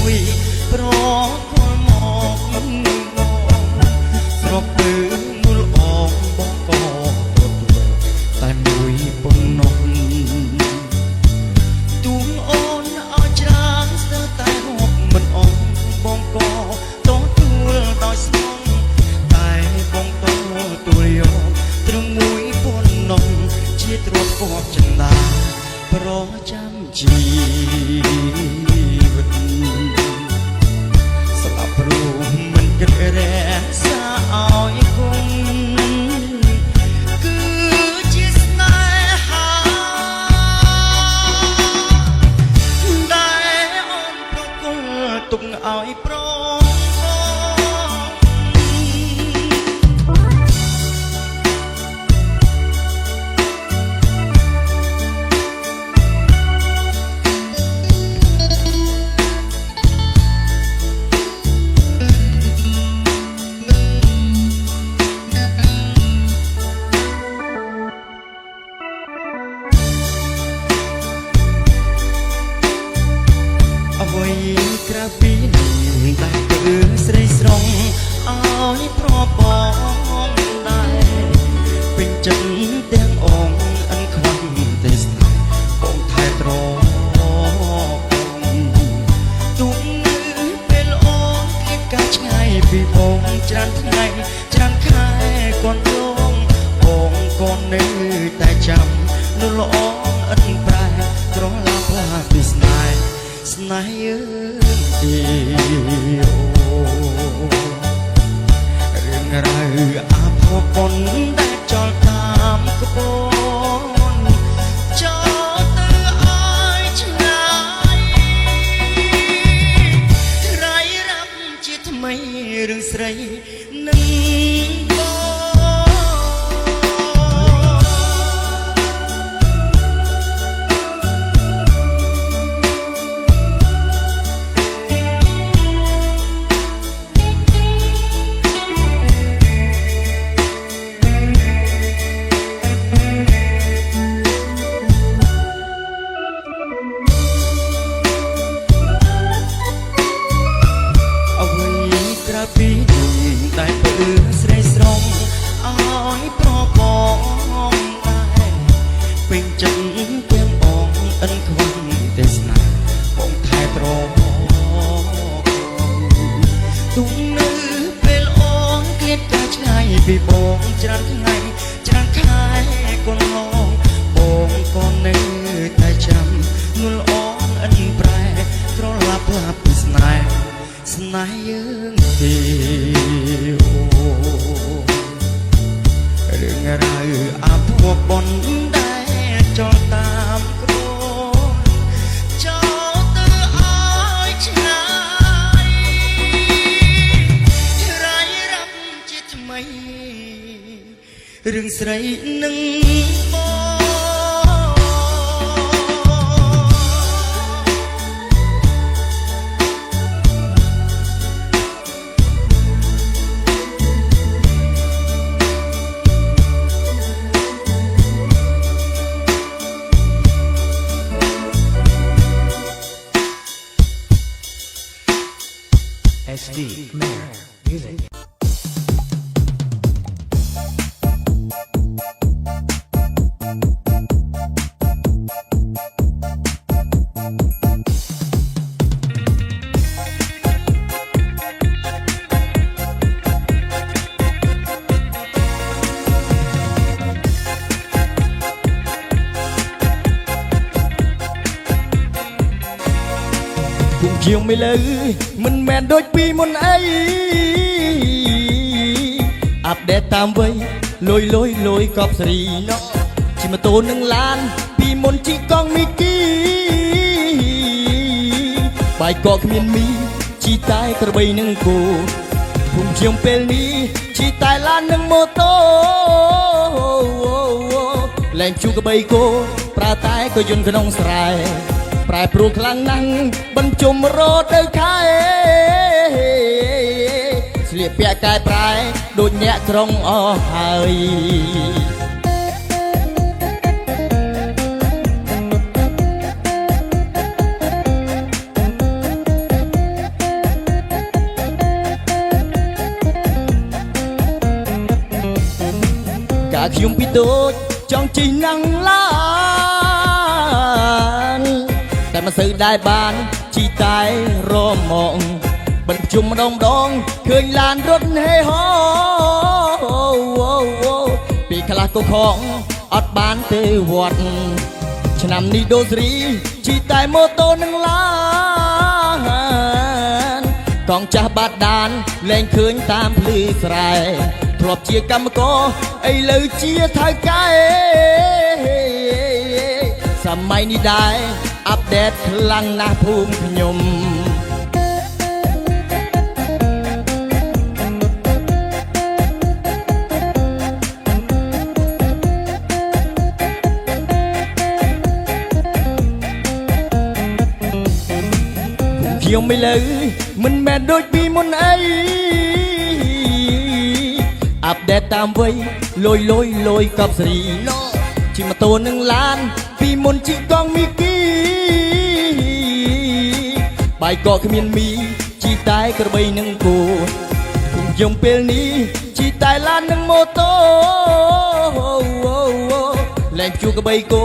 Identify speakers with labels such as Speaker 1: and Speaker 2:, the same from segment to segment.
Speaker 1: មួយប្រគល់មកស្របទៅមូលអងបងក៏ទទួលតែមួយប៉ុណ្ណោះទូងអូនឲ្យច្រើនស្ទើរតែហូបមិនអស់បងក៏ទទួលដោយស្នងតែបងទទួលយកត្រឹមមួយប៉ុណ្ណោះជាទ្រព្យគប់ចិន្តាប្រចាំជីវិតស្លាប់រួមមិនគិតរក្សាឲ្យគុំគឺជាស្នេហាដែលអូនប្រគល់ទុកឲ្យប្រអ្វីក្រៅពីនេះតែគឺស្រីស្រងឲ្យប្របងដែរពេញចិត្តទាំងអងអិនខ្លាំងទេស្នេហ៍បងថែត្រង់ទុំពេលអូនគៀបកាឆ្ងាយពីបងច្រើនថ្ងៃច្រើនខែកូនលងបងកូននៅតែចាំលល្អអិនប្រែក្រឡាផ្លាពីស្នេហ៍ស្នេហ៍យើងទីរឿងរ៉ាវអាភពប៉ុនដែលចោលតាមក្បូនចោលទៅឲ្យឆ្ងាយរាយរ៉ាប់ជាថ្មីរឿងស្រីនឹងពីនេះតែពើស្រីស្រងឲ្យប្របងដែរពេញចិត្តទាំងបងអិនខ្វាំងទេស្នេហ៍បងថែត្រង់ទុំនៅពេលអូនគៀតកាឆ្ងាយពីបងច្រើនថ្ងៃច្រើនខែកូនឡងបងក៏នៅតែចាំងល់អូនអិនប្រែក្រឡាប់ឡាប់ពីស្នេហ៍ស្នេហ៍យើងទេរឿងរ៉ាវអាភពប៉ុនដែលចោលតាមក្បូនចោលទៅឲ្យឆ្ងាយរាយរ៉ាប់ជាថ្មីរឿងស្រីនឹងបង SD Mayor Music ជាងមិនលើមិនមែនដូចពីមុនអីអាប់ដេតតាមវ័យលយកប់សេរីណោះជិះម៉ូតូនឹងឡានពីមុនជិះកង់មីគីបាយកកគ្មានមីជិះតែក្របីនឹងគោភូមិជាងពេលនេះជិះតែឡាននឹងម៉ូតូលែងជួកបីគោប្រើតែក៏យន្តក្នុងស្រែប្រែប្រួលខ្លាំងណាស់បញ្ជុំរត់ទៅខែស្លៀកពាក់កែប្រែដូចអ្នកក្រុងអស់ហើយ ស
Speaker 2: ខ្ញុំពីតូចចង់ជិះណាំងឡានតែមិនសូវដែរបានជីតែរមកបិទជុំម្ដងឃើញឡានរត់ហេហោពីខ្លះក៏ខងអត់បានទេវត្តឆ្នាំនេះដូសេរីជីតែម៉ូតូនឹងឡានកងចាស់បាត់ដានលែងឃើញតាមភ្លឺស្រែធ្លាប់ជាកម្មករឥឡូវជាថៅកែសម័យនេះដែរអាប់ដេតខ្លាំងណាស់ភូមិខ្ញុំខ្ញុំមិនលើមិនមែនដូចពីមុនអីអាប់ដេតតាមវ័យលុយកប់សេរីជិះម៉ូតូនឹងឡានពីមុនជិះកង់មីគីបាយកកគ្មានមីជិះតែក្របីនឹងគោខ្ញុំពេលនេះជិះតែឡាននឹងម៉ូតូលែងជួក្របីគោ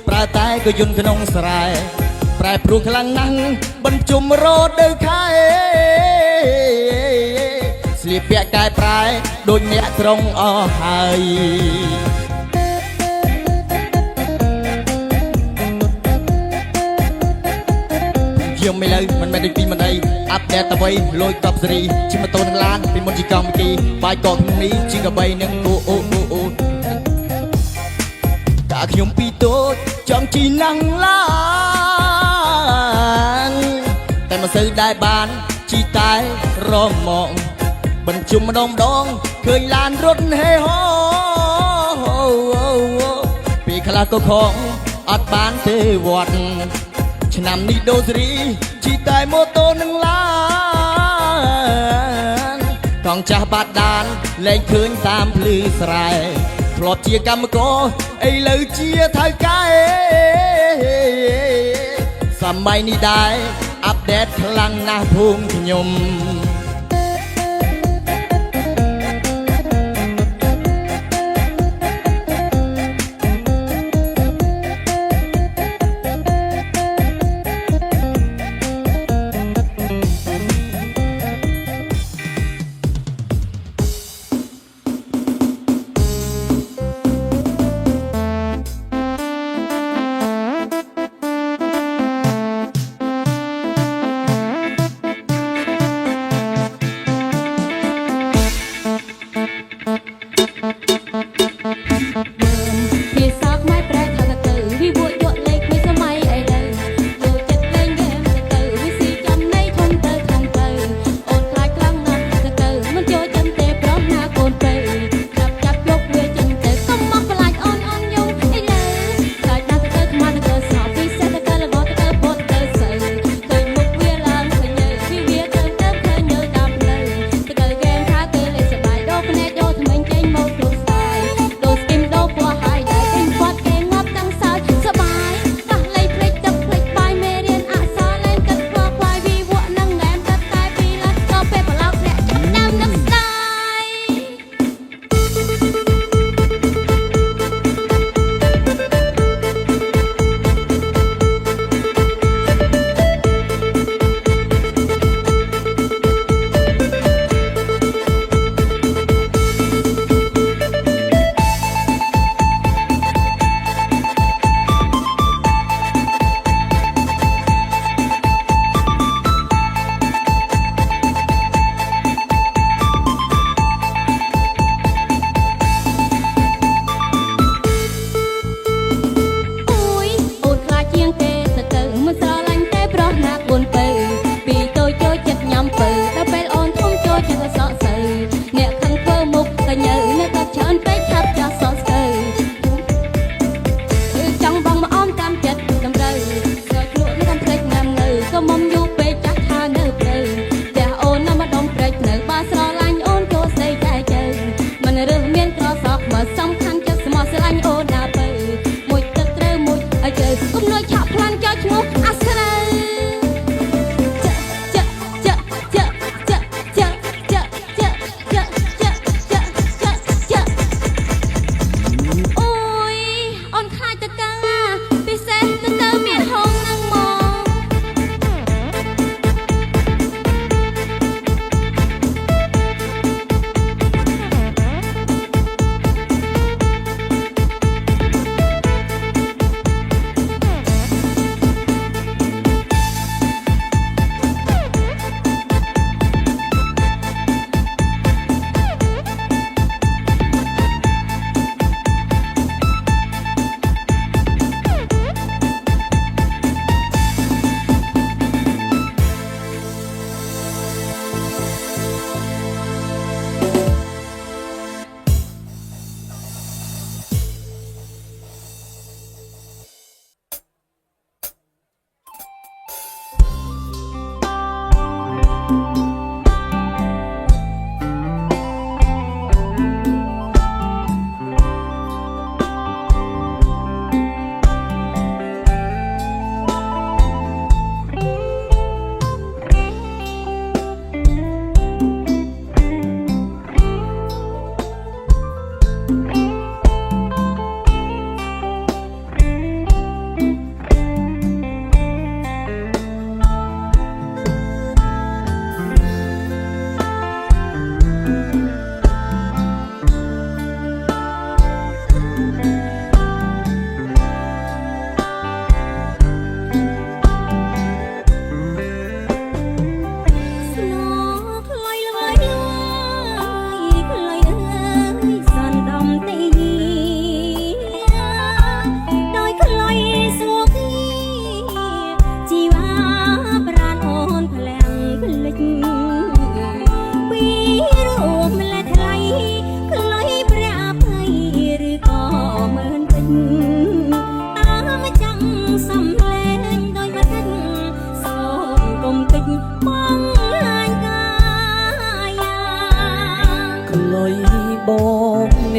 Speaker 2: ប្រើតែក៏យន្តក្នុងស្រែប្រែព្រោះខ្លាំងណាស់បញ្ជុំរដូវខែស្លៀកពាក់កែប្រែដូចអ្នកក្រុងអស់ហើយខ្ញុំមិនលើមិនមែនដូចពីមិនអីអាប់ដេតទៅវិញលុយកប់សេរីជិះម៉ូតូនឹងឡានពីមុនជិះកង់មីគីបាយកកក្នុងនេះជិះកបីនឹងអូតាខ្ញុំពីតូចចង់ជិះណាំងឡានតែមិនសូវដែរបានជីតែរមកបញ្ជុំម្ដងឃើញឡានរត់ហេហោពីខ្លះក៏ខងអត់បានទេវត្តឆ្នាំនេះដូសេរីជីតែម៉ូតូនឹងឡានកងចាស់បាត់ដានលែងឃើញតាមភ្លឺស្រែធ្លាប់ជាកម្មករឥឡូវជាថៅកែសម័យនេះដែរអាប់ដេតខ្លាំងណាស់ភូមិខ្ញុំ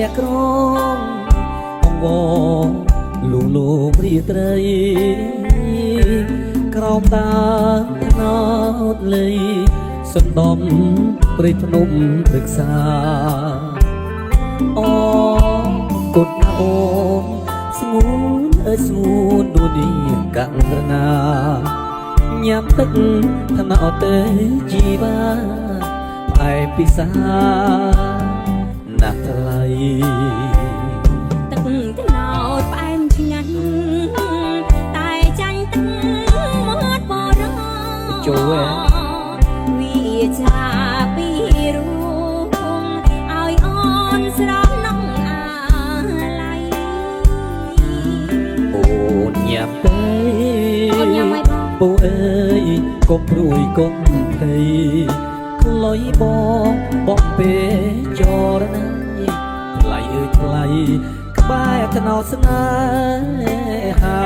Speaker 3: អ្នកក្រងអង្វរលូលោព្រាត្រីក្រោមតាថ្នោតលីសន្តំព្រៃភ្នំព្រឹក្សាអូគុណអូនស្ងួនអើយស្ងួនដូចនេះកណ្រណាញ៉ាំទឹកថ្នោតទៅជីវាផ្អែពិសាណាស់ថ្លៃ
Speaker 4: ទឹកត្នោតផ្អែមឆ្ងាញ់តែចាញ់ទឹកមាត់បរោ
Speaker 3: ចូល
Speaker 4: វាចាពីរូបឲ្យអូនស្រស់នំអាឡៃ
Speaker 3: អូនញ៉ាំទៅ
Speaker 4: អូនញ៉ាំមិនបង
Speaker 3: ពូអើយកុំព្រួយកុំភ័យក្លុយបងពេចរណាថ្លៃអើយថ្លៃក្បែរថ្នោតស្នេហា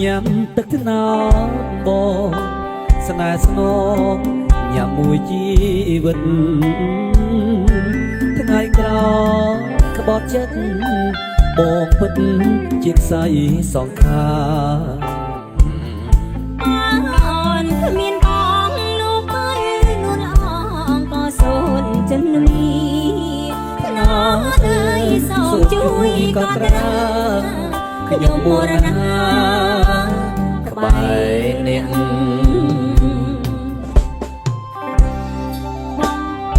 Speaker 3: ញ៉ាំទឹកថ្នោតបងស្នេហ៍ស្នងញ៉ាំមួយជីវិតថ្ងៃក្រោយក្បត់ចិត្តបងពិតជាខ្សែសងខា
Speaker 4: អូនគ្មានបងលោកអើយនួនល្អងក៏សូនចិនមីណោអើយសូមជួយក៏ត្រា
Speaker 3: ខ្ញុំមរណាក្បែរអ្នក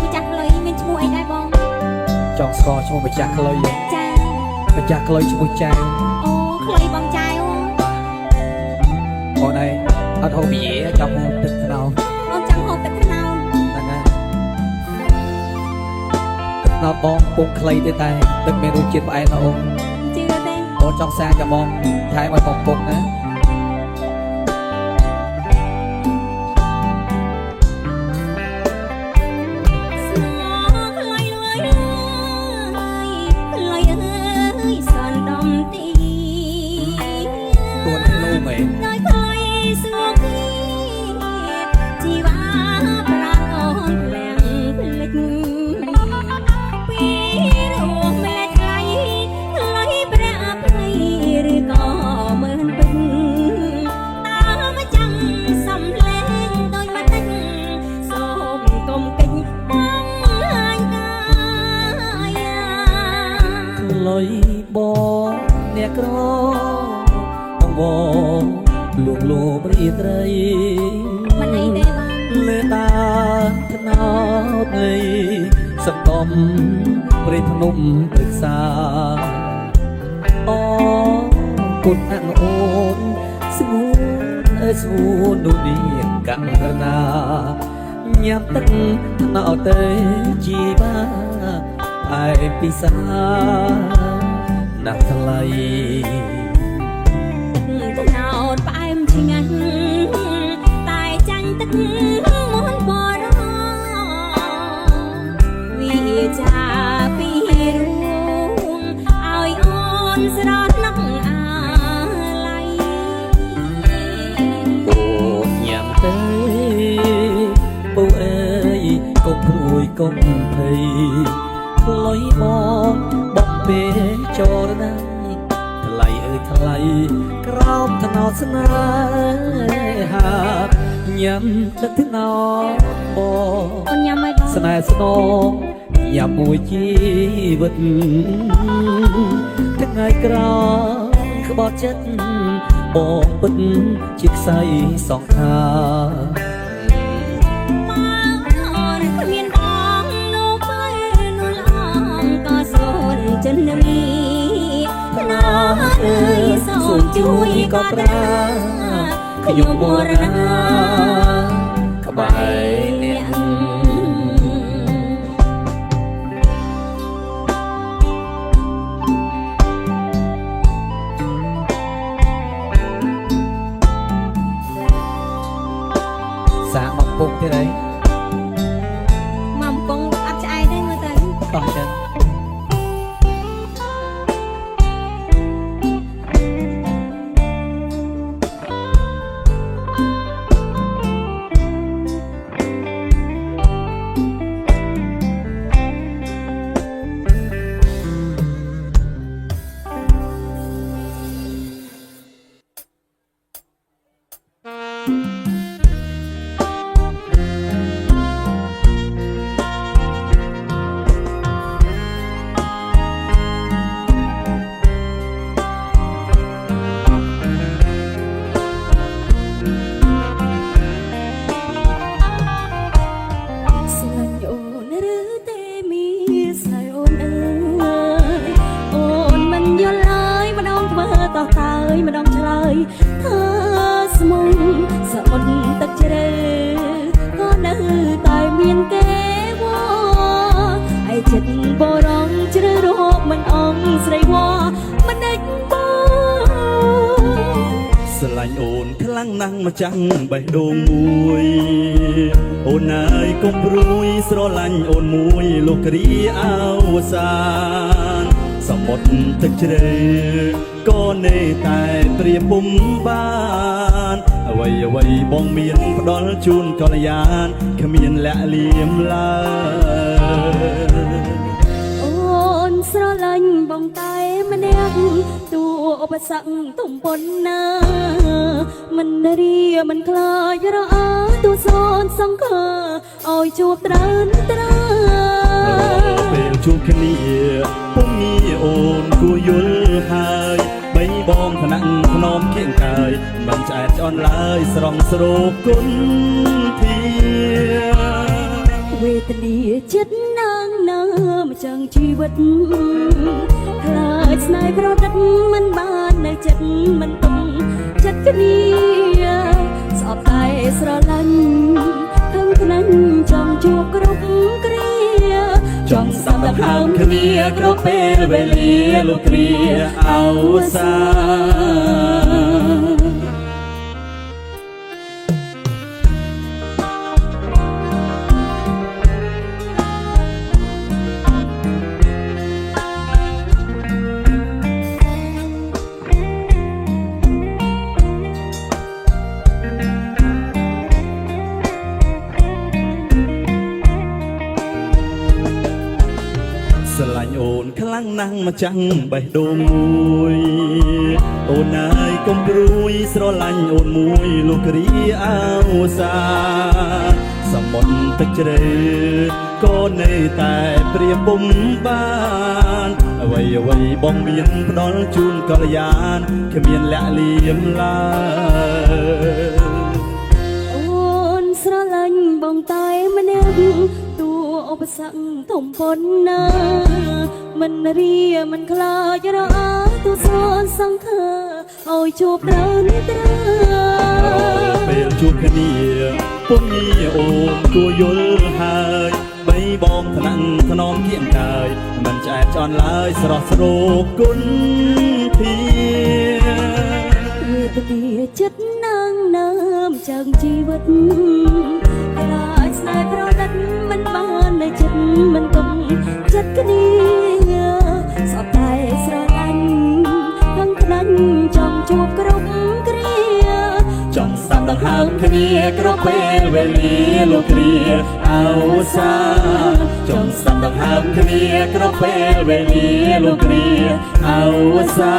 Speaker 4: ម្ចាស់ខ្លុយមានឈ្មោះអីដែរបង
Speaker 3: ចង់ស្គាល់ឈ្មោះម្ចាស់ខ្លុយ
Speaker 4: ចា
Speaker 3: ម្ចាស់ខ្លុយឈ្មោះចៅ
Speaker 4: អូខ្លុយបងចៅ
Speaker 3: អូនឯងអត់ហូបយាចង់ហូបទឹកថ្នោត
Speaker 4: អូនចង់ហូបទឹកថ្នោត
Speaker 3: ហ្នឹងហើយទឹកថ្នោតបងពងខ្លីទេតែទឹកមានរសជាតិផ្អែមណាអូន
Speaker 4: ជឿទេ
Speaker 3: អូនចង់សាចាំបងថែមឲ្យបងពុកណាលុយបងអ្នកក្រអង្វរលួងលោមរីត្រី
Speaker 4: មិនអីទេបង
Speaker 3: លើតាថ្នោតលីសតំព្រៃភ្នំព្រឹក្សាអូគុណអានអូនស្ងួនអើយស្ងួនដូចនេះកណ្រណាញ៉ាំទឹកថ្នោតទៅជីបាឯពិសាណាស់ថ្លៃ
Speaker 4: ទឹកត្នោតផ្អែមឆ្ងាញ់តែចាញ់ទឹកមាត់បរោវាចាពីរូងឲ្យអូនស្រស់នំអាឡៃ
Speaker 3: អូនញ៉ាំទៅពូអើយកុំព្រួយកុំភ័យខ្លុយបងពេចរណាថ្លៃអើយថ្លៃក្រោមថ្នោតស្នេហាញ៉ាំទឹកថ្នោតបង
Speaker 4: អូនញ៉ាំមិនបង
Speaker 3: ស្នេហ៍ស្នងញ៉ាំមួយជីវិតថ្ងៃក្រោយក្បត់ចិត្តបងពិតជាខ្សែសងខា
Speaker 4: ចិនមីណោអើយសូមជួយក៏ត្រាខ្ញុំបរណា
Speaker 3: ក្បែរអ្នកសាកមកពុកទៀតហើយ
Speaker 4: មកពងអត់ឆ្អែតទេមើលទៅ
Speaker 3: តោះចឹង ញ់អូនខ្លាំងណាស់មកចាំងបេះដូងមួយអូនអើយកុំព្រួយស្រឡាញ់អូនមួយលោកគ្រាអោសានសមុទ្រទឹកជ្រៅក៏នៅតែព្រាពុំបានអ្វីអ្វីបងមានផ្ដល់ជូនកល្យានគ្មានលាក់លៀមឡើយ
Speaker 4: អូនស្រឡាញ់បងតែម្នាក់ទូឧបសគ្គទំប៉ុនណាមិនរៀមិនខ្លាចរអាទូសនសង្ឃើឲ្យជួបត្រើនត្រើ
Speaker 3: ពេលជួបគ្នាពុំមានអូនគួរយល់ហើយបីបងថ្នាក់ភ្នំគៀងកាយមិនឆ្អែតឆ្អន់ឡើយស្រងស្រោបគុណធា
Speaker 4: វេទនាចិត្តណាងណាមកចាំងជីវិតខ្លាចស្នេហ៍ប្រដិតមិនបាននៅចិត្តមិនទុំចិត្តគ្នាស្អប់តែស្រឡាញ់ខឹងខ្លាំងចង់ជួបគ្រប់គ្រា
Speaker 3: ចង់សម្រាប់ហើមគ្នាគ្រប់ពេលវេលាលោកគ្រាអោសាស្រឡាញ់អូនខ្លាំងណាស់មកចាំងបេះដូងមួយអូនអើយកុំព្រួយស្រឡាញ់អូនមួយលោកគ្រាអោសាសមុទ្រទឹកជ្រៅក៏នៅតែព្រាពុំបានអ្វីអ្វីបងមានផ្ដល់ជូនកល្យានគ្មានលាក់លៀមឡើយ
Speaker 4: អូនស្រឡាញ់បងតែម្នាក់ទូឧបសគ្គធំប៉ុណ្ណាមិនរៀមិនខ្លាចរអាទូសនសង្ឃើឲ្យជួបត្រើនត្រើ
Speaker 3: ពេលជួបគ្នាពុំមានអូនគួរយល់ហើយបីបងថ្នាក់ថ្នមគៀងកាយមិនឆ្អែតឆ្អន់ឡើយស្រស់ស្រូបគុណធា
Speaker 4: វេទនាចិត្តណាងណាមចាំងជីវិតខ្លាចស្នេហ៍ប្រដិតមិនបាននៅចិត្តមិនទុំចិត្តគ្នាស្អប់តែស្រឡាញ់ខឹងខ្លាំងចង់ជួបគ្រប់គ្រា
Speaker 3: ចង់សម្ដង្ហើមគ្នាគ្រប់ពេលវេលាលោកគ្រាអោសាចង់សម្ដង្ហើមគ្នាគ្រប់ពេលវេលាលោកគ្រាអោសា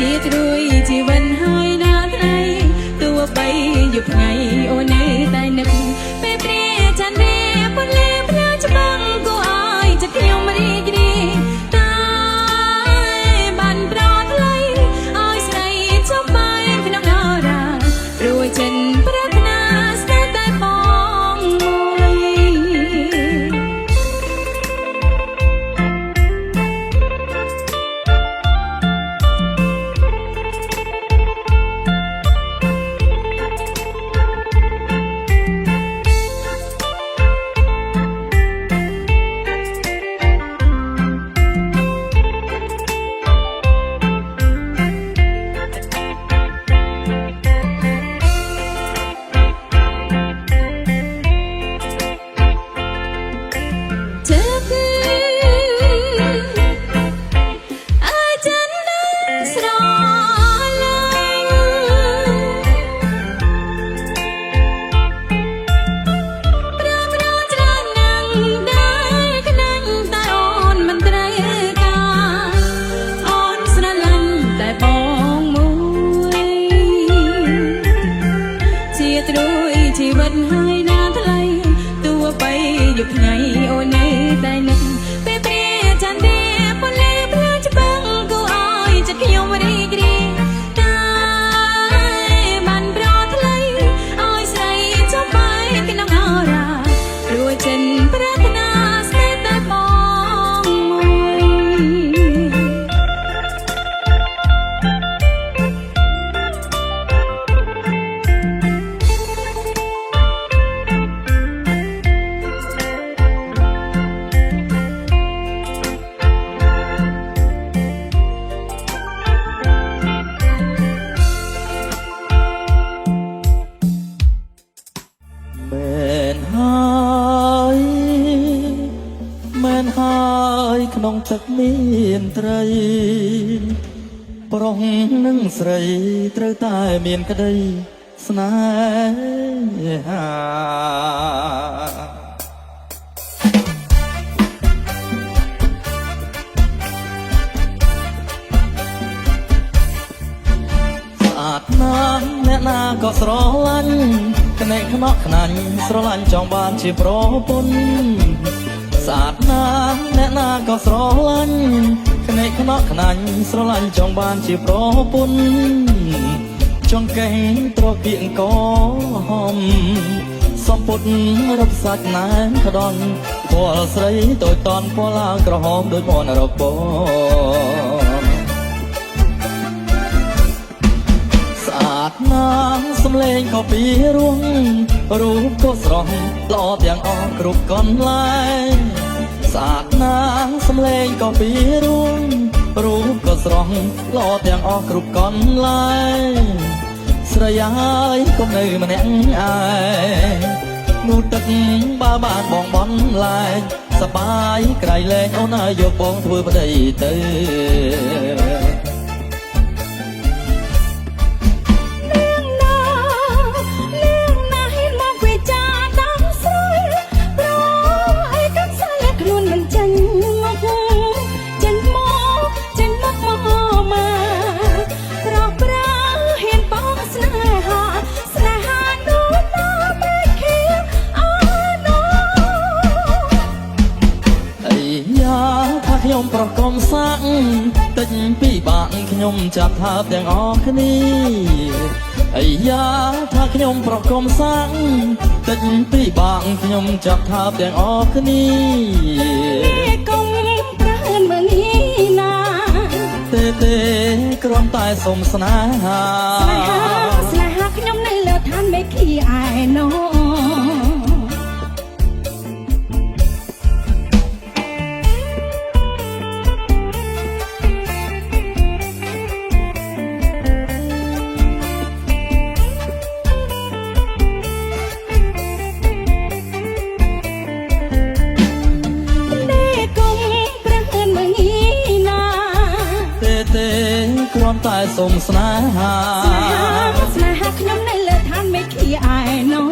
Speaker 4: ជាត្រួយជីវិតហើយណាថ្ងៃទោះបីយប់ថ្ងៃអូននៅតែនឹកពេលព្រះចន្ទរាពន្លឺផ្ញើច្បាំងគួរឲ្យចិត្តខ្ញុំរីករាយតែបានប្រថ្លៃឲ្យស្រីចំបាយក្នុងអរ៉ារួចចិនប្រាថ្នាស្នេហ៍តែបងមួយ
Speaker 3: ក្នុងទឹកមានត្រីប្រុសនិងស្រីត្រូវតែមានក្តីស្នេហាស្អាតណាស់អ្នកណាក៏ស្រឡាញ់ក្នេកខ្នក់ខ្នាញ់ស្រឡាញ់ចង់បានជាប្រពន្ធស្អាតណាស់អ្នកណាក៏ស្រឡាញ់ក្នេកខ្នក់ខ្នាញ់ស្រឡាញ់ចង់បានជាប្រពន្ធចង់កេងត្រកៀកកហំសំពុតរកសាច់ណែនក្ដន់ពណ៌ស្រីតូចតន់ពណ៌ឡើងក្រហមដូចមនរពស្អាតណាស់សំឡេងក៏ពីរោះរូបក៏ស្រស់ល្អទាំងអស់គ្រប់កន្លែងស្អាតណាស់សំឡេងក៏ពីរោះរូបក៏ស្រស់ល្អទាំងអស់គ្រប់កន្លែងស្រីហើយកុំនៅម្នាក់ឯងនោះទឹកបើបានបងបន់លែងសបាយក្រៃលែងអូនហើយយកបងធ្វើប្តីទៅខ្ញុំប្រកុំសាក់តិចពីបាក់ខ្ញុំចាប់ថាបទាំងអស់គ្នាអាយ៉ាថាខ្ញុំប្រកុំសាក់តិចពីបាក់ខ្ញុំចាប់ថាបទាំងអស់គ្នាកុំប្រហែលមើលនេះណាទេគ្រាន់តែសុំស្នេហាខ្ញុំនៅលើឋានមេឃីឯណោគ្រាន់តែសុំស្នេហាខ្ញុំនៅលើឋានមេឃីឯណោ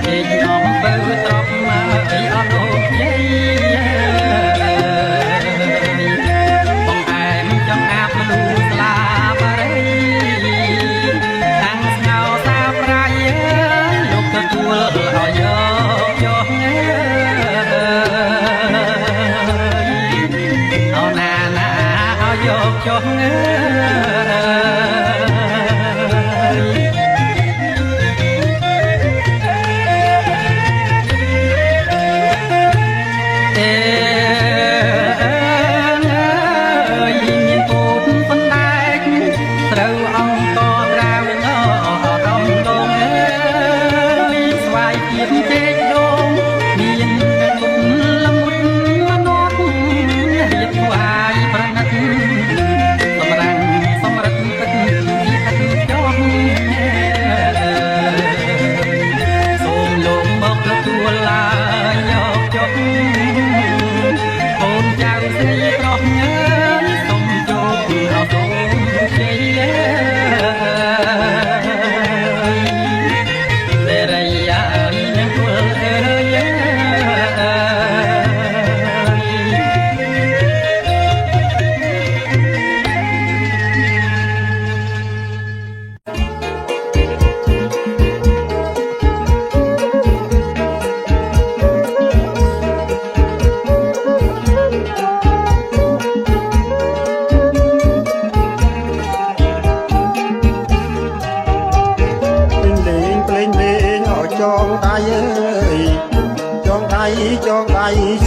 Speaker 3: เด็กน้องเปิดตรอกมาไอ้อโนกยัยបងអែមចង់អាបមនុស្សស្លាបអរិយតាំងស្ងោសាប្រៃលោកទទួលឲ្យយកចុះអោណាណាឲ្យយកចុះ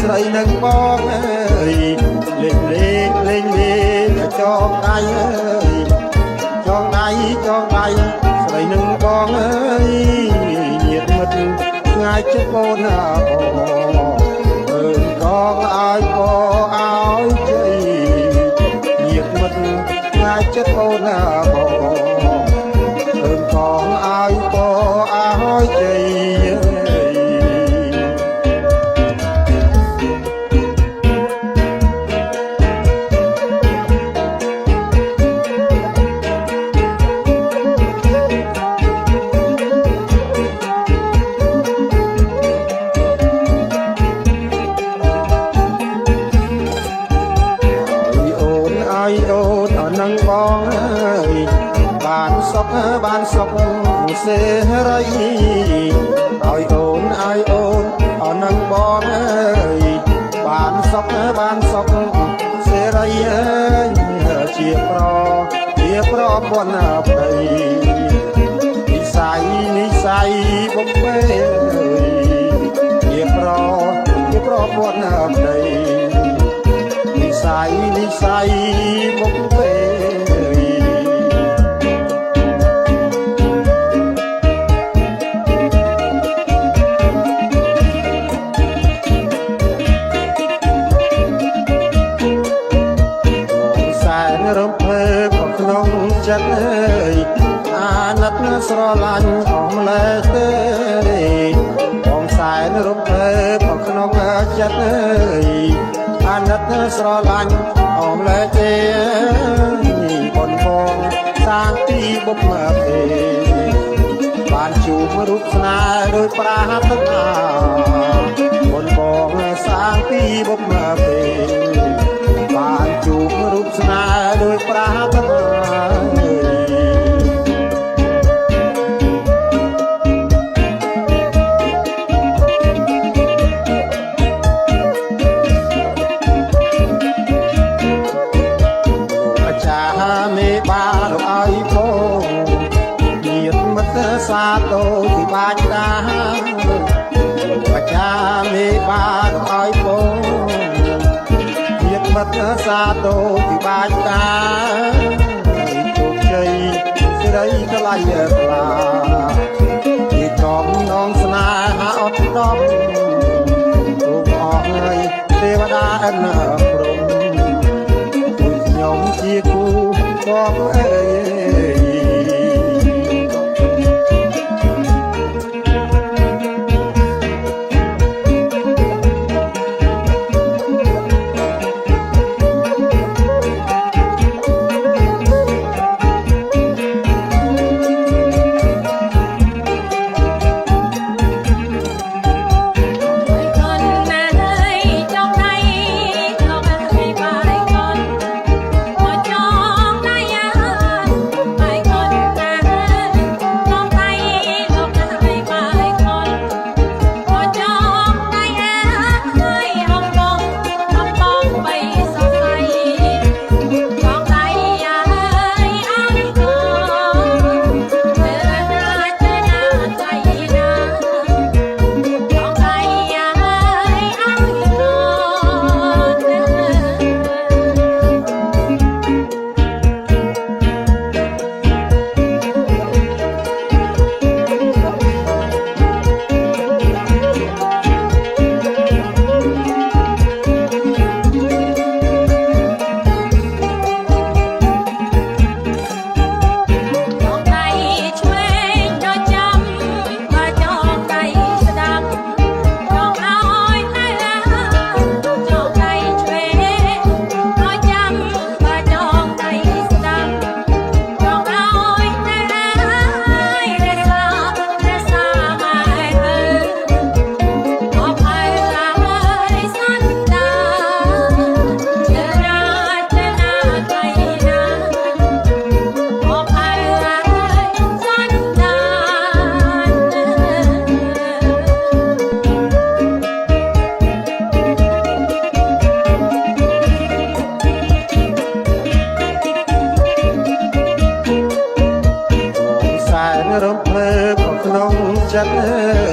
Speaker 3: ស្រីនឹងបងអើយលេងចងដៃអើយចងដៃស្រីនឹងបងអើយញាតិមិត្តឆ្ងាយជិតកូនណាបងអើយកងឲ្យបងឲ្យជ័យញាតិមិត្តឆ្ងាយជិតកូនណាបងអើយកងឲ្យបងឲ្យជ័យបានសុខសេរីឲ្យអូនអរនឹងបងអើយបានសុខសេរីអើយជាប្រពន្ធប្តីនិស័យបុកពេជាប្រពន្ធប្តីនិស័យបុកពេរំភើបក្នុងចិត្តអើយអាណិតស្រឡាញ់អស់ម្លេះទេបងសែនរំភើបក្នុងចិត្តអើយអាណិតស្រឡាញ់អស់ម្លេះទេបងសាងទីបុកមកទេបានជួបរូបស្នេហ៍ដោយប្រាថ្នាបងសាងទីបុកមកទេបានជួបរូបស្នេហ៍ដោយប្រាថ្នាអាចារ្យមេបានឲ្យផងញាតិមិត្តសាទរពីបាច់តាអាចារ្យមេបានឲ្យផងមិត្តសាទរពីបាច់តាជោគជ័យសិរីថ្លៃថ្លាពីកំនងស្នេហាអត់ដំទូកអស់ហើយទេវតាអិនព្រំខ្ញុំជាគូបងអើយ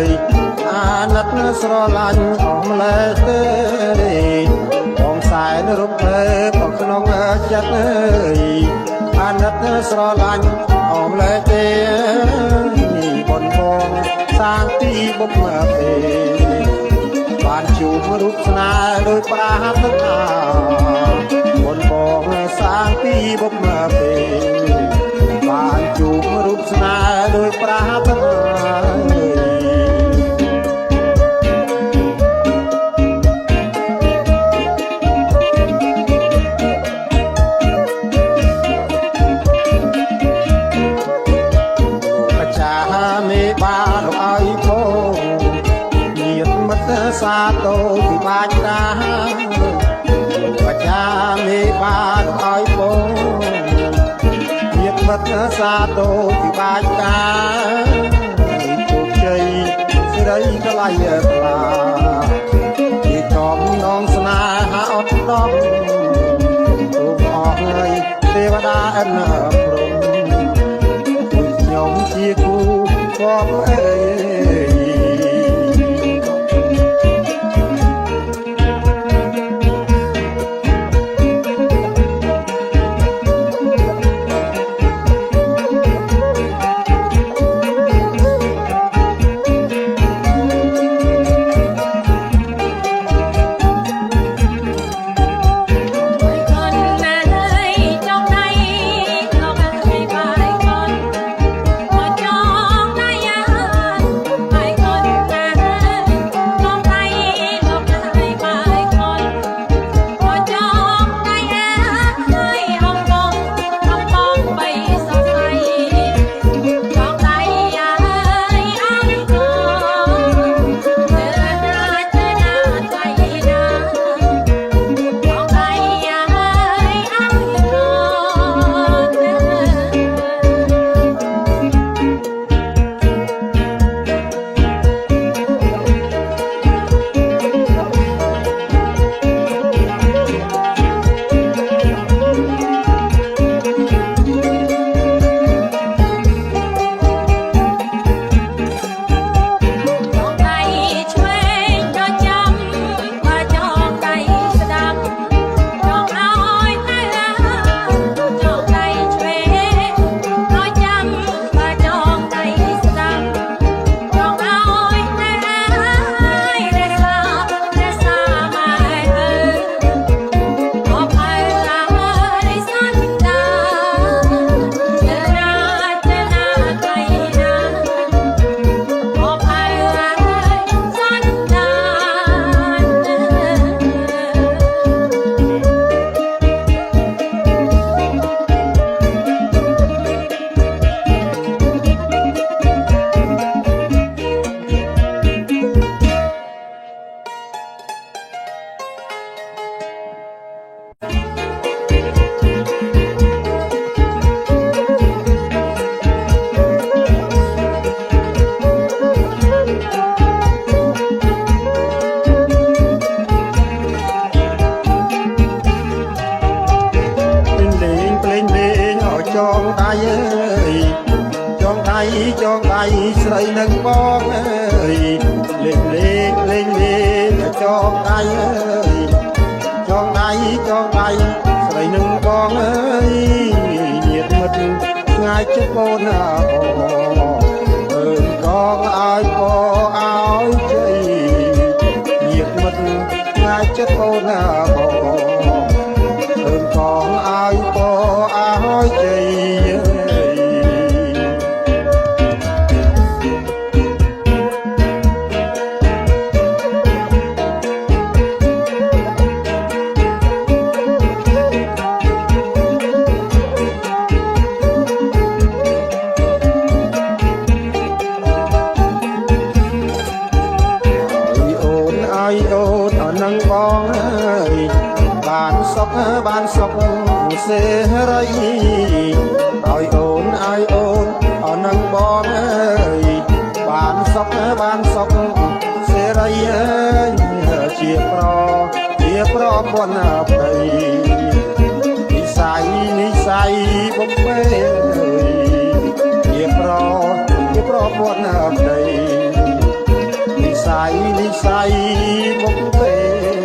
Speaker 5: យអាណិតស្រឡាញ់អស់ម្លេះទេបងសែនរំភើបក្នុងចិត្តអើយអាណិតស្រឡាញ់អស់ម្លេះទេបងបងសាងទីបុកមកទេបានជួបរូបស្នេហ៍ដោយប្រាថ្នាបងបងសាងទីបុកមកទេបានជួបរូបស្នេហ៍ដោយប្រាថ្នាសាទរពីបាច់តាបច្ចាមេបានឲ្យបងញាតិមិត្តសាទរពីបាច់តាជោគជ័យសេរីកលៃខ្លាពីចំនងស្នេហាអត់ដប់ទូកអស់ហើយទេវតាអិនព្រំខ្ញុំជាគូបងអើយចងដៃអើយចងដៃស្រីនឹងបងអើយលេងចងដៃអើយចងដៃស្រីនឹងបងអើយញាតិមិត្តឆ្ងាយចិត្តបូនណាអើយកងឲ្យបងឲ្យជ័យញាតិមិត្តឆ្ងាយចិត្តបូនណាអើយកងឲ្យបងឲ្យជ័យនឹងបងអើយបានសុខសេរីឲ្យអូនអរនឹងបងអើយបានសុខសេរីអើយជាប្រពន្ធប្តីនិស័យបំពេជាប្រពន្ធប្តី និស័យមុខពេល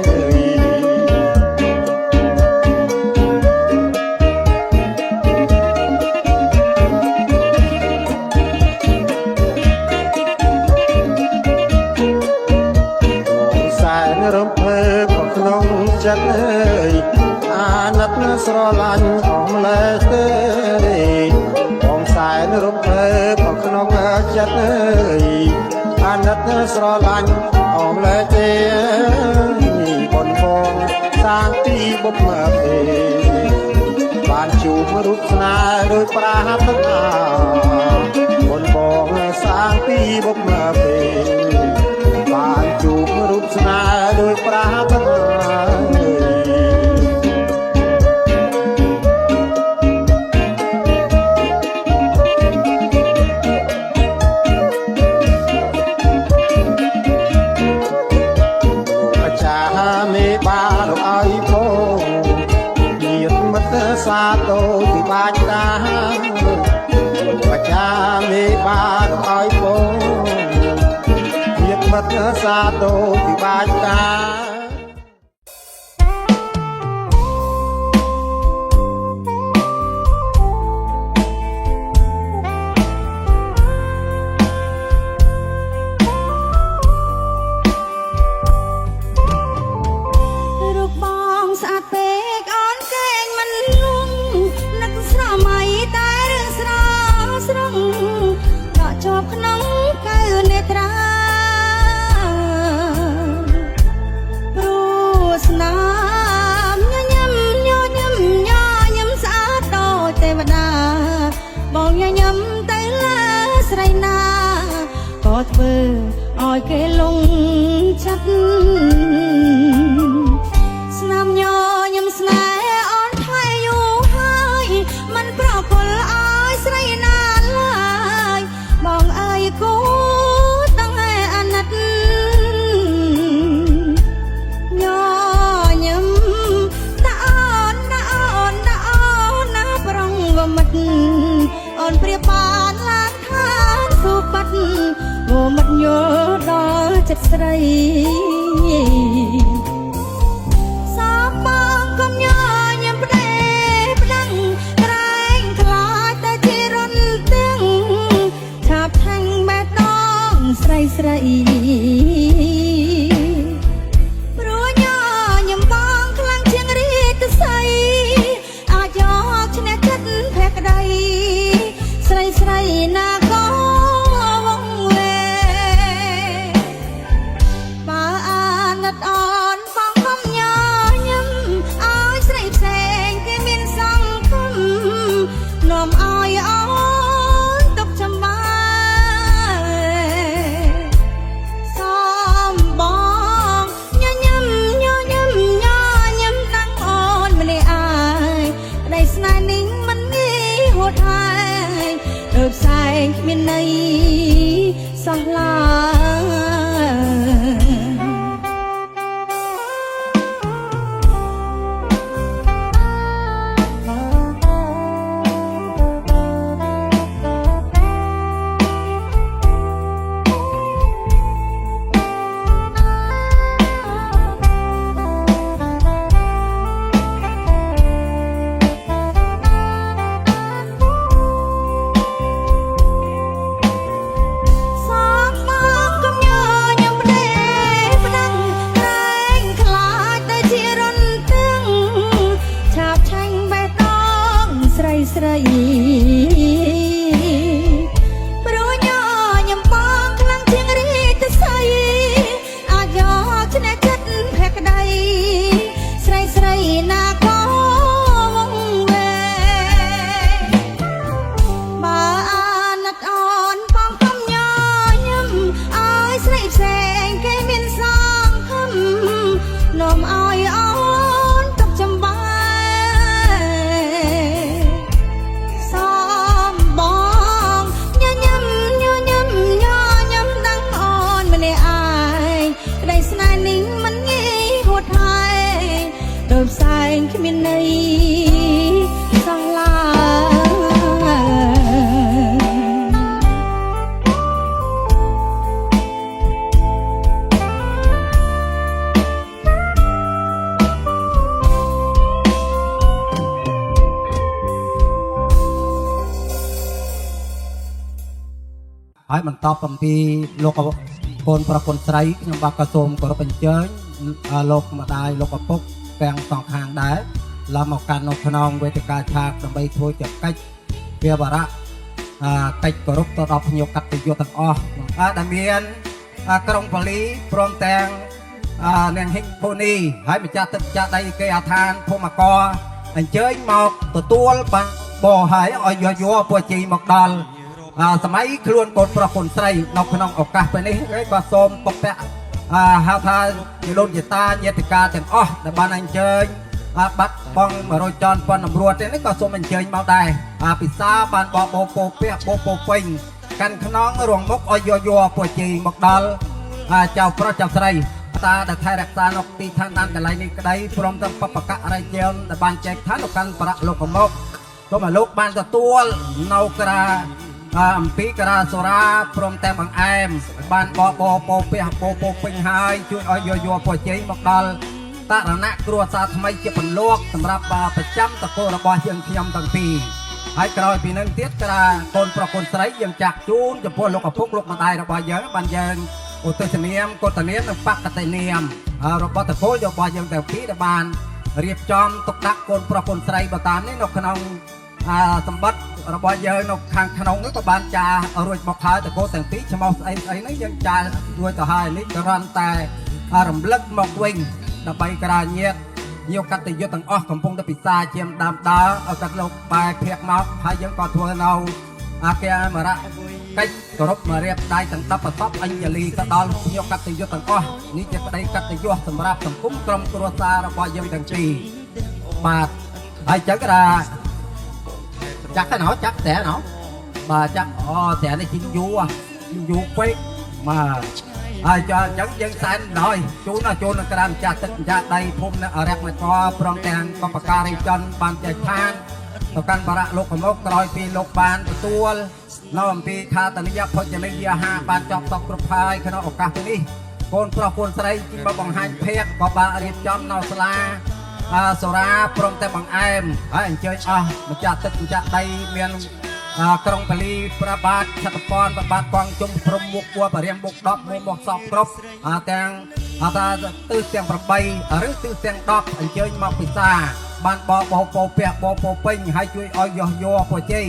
Speaker 5: រំភើបក្នុងចិត្តអើយអាណិតស្រឡាញ់អស់ម្លេះទេបងសែនរំភើបក្នុងចិត្តអើយអាណិតស្រឡាញ់អស់ម្លេះទេបងបងសាងទីបុព្វទេបានជួបរូបស្នេហ៍ដោយប្រាថ្នាបងបងសាងទីបុព្វទេបានជួបរូបស្នេហ៍ដោយប្រាថ្នាអាចារ្យមេបានឲ្យផងញាតិមិត្តសាទរពីបាច់តាអាចារ្យមេបានឲ្យផងមិត្តសាទរពីបាច់តា
Speaker 4: រូបបងស្អាតពេកអូនកេងមិនលងនឹកស្រមៃតែរឿងស្រស់ស្រង់ដកជាប់ក្នុងកៅនេត្រាស្នាមញញឹមស្អាតដូចទេវតាបងញញឹមទៅលើស្រីណាក៏ធ្វើឲ្យគេលងចិត្តស្នាមញញឹមស្នេហ៍អូនថែយូរហើយមិនប្រគល់ឲ្យស្រីណាឡើយបងអើយគូតាំងឲ្យអាណិតអូនព្រាបបានឡានខានសុបាត់ងមិត្តយល់ដល់ចិត្តស្រីសាបងកុំញញឹមផ្ដេផ្ដាំងក្រែងខ្លាចតែជារនទាំងឆាប់ថែងបេះដូងស្រីស្រីព្រោះញញឹមបងខ្លាំងជាងរីកសីអាចយកឈ្នះចិត្តភក្តីស្រីស្រីណាក៏វងវេបើអាណិតអូនបងកុំញញឹមឲ្យស្រីផ្សេងគេមានសង្ឃឹមនាំឲ្យអូនទុកចំបាយសំបងញញឹមតាំងអូនម្នាក់ឯងក្តីស្នេហ៍នេះមិនងាយហួតហើយដូចផ្សែងគ្មានន័យសោះឡើយស្រីព្រោះញញឹមបងខ្លាំងជាងរីកសីអាចយកឈ្នះចិត្តភក្តីស្រីស្រីណាក៏វងវេបើអាណិតអូនបងកុំញញឹមឲ្យស្រីផ្សេងគេមានសង្ឃឹមនាំឲ្យអូនទុកចំបាយផ្សែងគ្មានន័យសោះឡើយ
Speaker 3: ហើយបន្តអំពីលោកកូនប្រពន្ធស្រីខ្ញុំបាទក៏សូមគោរពអញ្ជើញលោកម្ដាយលោកឪពុកទាំងសងខាងដែរឡើងមកកាន់នៅក្នុងវេទិកាឆាកដើម្បីធ្វើជាកិច្ចវាវរៈកិច្ចគោរពទៅដល់ភ្ញៀវកតញ្ញូទាំងអស់ដែលមានក្រុងប៉ូលីព្រមទាំងនាងហិកបូនីហើយម្ចាស់ទឹកចាស់ដៃគេអាឋានភូមិករអញ្ជើញមកទទួលបានបោហើយឲ្យយោពួកជីមកដល់សម័យខ្លួនកូនប្រុសកូនស្រីនៅក្នុងឱកាសពេលនេះក៏សូមពុកពាក់ហៅថាជាលោកជាតាញាតិកាទាំងអស់ដែលបានអញ្ជើញបាត់បង100ចន់ប៉ុនអំរួតនេះក៏សូមអញ្ជើញមកដែរពិសាបានបបោពោពាក់បោពោពេញកាន់ខ្នងរងមុខឲ្យយោពួកជីមកដល់ចៅប្រុសចៅស្រីតាដែលថែរក្សានៅទីឋានតានកន្លែងនេះក្តីព្រមទាំងបបកៈរាជាដែលបានចែកឋានទៅកាន់ប្រាក់លោកមកសូមឲ្យលោកបានទទួលនៅក្រាអំពីក្រាសូរាព្រមទាំងបង្អែមបានបបោពោពាក់បោពោពេញហើយជួយឲ្យយោពួកជីមកដល់តរណៈគ្រួសារថ្មីជាពន្លកសម្រាប់ប្រចាំតកូលរបស់យើងខ្ញុំទាំងពីរហើយក្រោយពីនឹងទៀតក្រាកូនប្រុសកូនស្រីយើងចាក់ជូនចំពោះលោកឪពុកលោកម្ដាយរបស់យើងបានយើងឧទ្ទិសនាមកតនាមនិងបកតនាមរបស់តកូលរបស់យើងទាំងពីរដែលបានរៀបចំទុកដាក់កូនប្រុសកូនស្រីបើតាមនេះនៅក្នុងសម្បត្តិរបស់យើងនៅខាងក្នុងនេះក៏បានចារួចមកហើយតកូលទាំងពីរឈ្មោះស្អីនេះយើងចារួចទៅហើយនេះគ្រាន់តែរំលឹកមកវិញដើម្បីក្រាញាតយកកតញ្ញូទាំងអស់កំពុងតែពិសាជាដើមដើរឲ្យកាត់លោកបែរភ័ក្រមកហើយយើងក៏ធ្វើនៅអាគារមរៈកិច្ចគោរពមករៀបដៃទាំង10ប្រសពអញ្ញលីទៅដល់យកកតញ្ញូទាំងអស់នេះជាប្តីកតញ្ញូសម្រាប់សង្គមក្រុមគ្រួសាររបស់យើងទាំងពីរបាទហើយចឹងក៏ចាក់ទៅណោចាក់តែណោបាទចាក់តែនេះជីយូពេកបាទហើយចឹងយើងសែនដល់ជូនក្រាមចាស់ទឹកម្ចាស់ដៃភូមិនៅរកមកព្រមទាំងបបការីច័ន្ទបានចែកឋានទៅកាន់បរៈលោកកំមុខក្រោយពីលោកបានទទួលនៅអំពីខាតនិយភោជនីយអាហារបានចប់សពគ្រប់ហើយក្នុងឱកាសនេះកូនប្រុសកូនស្រីជីបបង្ហាញភ័ក្រក៏បានរៀបចំនៅសាលាសូរាព្រមទាំងបង្អែមហើយអញ្ជើញអស់ម្ចាស់ទឹកម្ចាស់ដៃមានក្រុងប៉ូលីប្របាទឆតពនប្របាទកងជុំព្រំមុខពួរបរិយមុខ10មុខសពគ្រប់ទាំងថាទិសទាំង8ឬទិសទាំង10អញ្ជើញមកពិសាបានបបោពោពាក់បោពោពេញហើយជួយឲ្យយោពួកជ័យ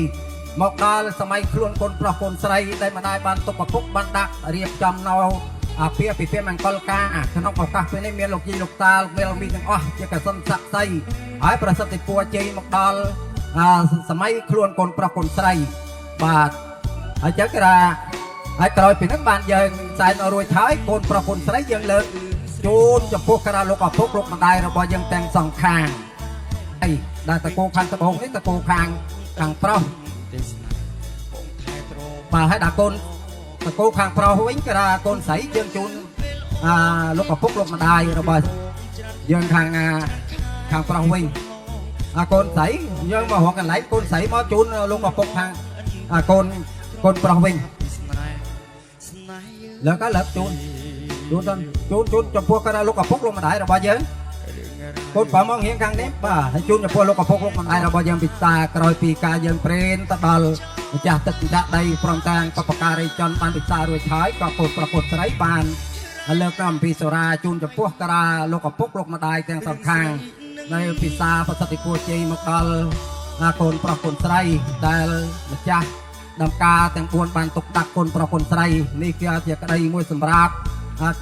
Speaker 3: មកដល់សម័យខ្លួនកូនប្រុសកូនស្រីដែលម្ដាយបានទុកប្រពុកបានដាក់រៀបចំនៅពីមង្គលការក្នុងឱកាសពេលនេះមានលោកជីលោកតាលោកមេលមីទាំងអស់ជាកសិនស័ក្តិសិទ្ធិហើយប្រសិទ្ធិពួកជ័យមកដល់សម័យខ្លួនកូនប្រុសកូនស្រីបាទហើយចឹងគេថាហើយក្រោយពីហ្នឹងបានយើងសែនរួចហើយកូនប្រុសកូនស្រីយើងលើកជូនចំពោះក្រាលោកឪពុកលោកម្ដាយរបស់យើងទាំងសងខាងហើយដែលតកូខាងត្បូងនេះតកូខាងប្រុសបាទហើយដល់កូនតកូខាងប្រុសវិញគេថាកូនស្រីយើងជូនលោកឪពុកលោកម្ដាយរបស់យើងខាងប្រុសវិញកូនស្រីយើងមករកកន្លែងកូនស្រីមកជូនលោកឪពុកខាងកូនប្រុសវិញលើកជូនចំពោះការលោកឪពុកលោកម្ដាយរបស់យើងកូនប្រមងរៀងខាងនេះបាទហើយជូនចំពោះលោកឪពុកលោកម្ដាយរបស់យើងពិសាក្រោយពីការយើងព្រេនទៅដល់ម្ចាស់ទឹកចាក់ដីព្រមទាំងបបការីច័ន្ទបានពិសារួចហើយក៏កូនប្រុសកូនស្រីបានលើកអំពីសូរាជូនចំពោះការលោកឪពុកលោកម្ដាយទាំងសងខាងនៅពិសាប្រសិទ្ធិពរជ័យមកដល់កូនប្រុសកូនស្រីដែលម្ចាស់ដំការទាំង4បានទុកដាក់កូនប្រុសកូនស្រីនេះគឺជាក្តីមួយសម្រាប់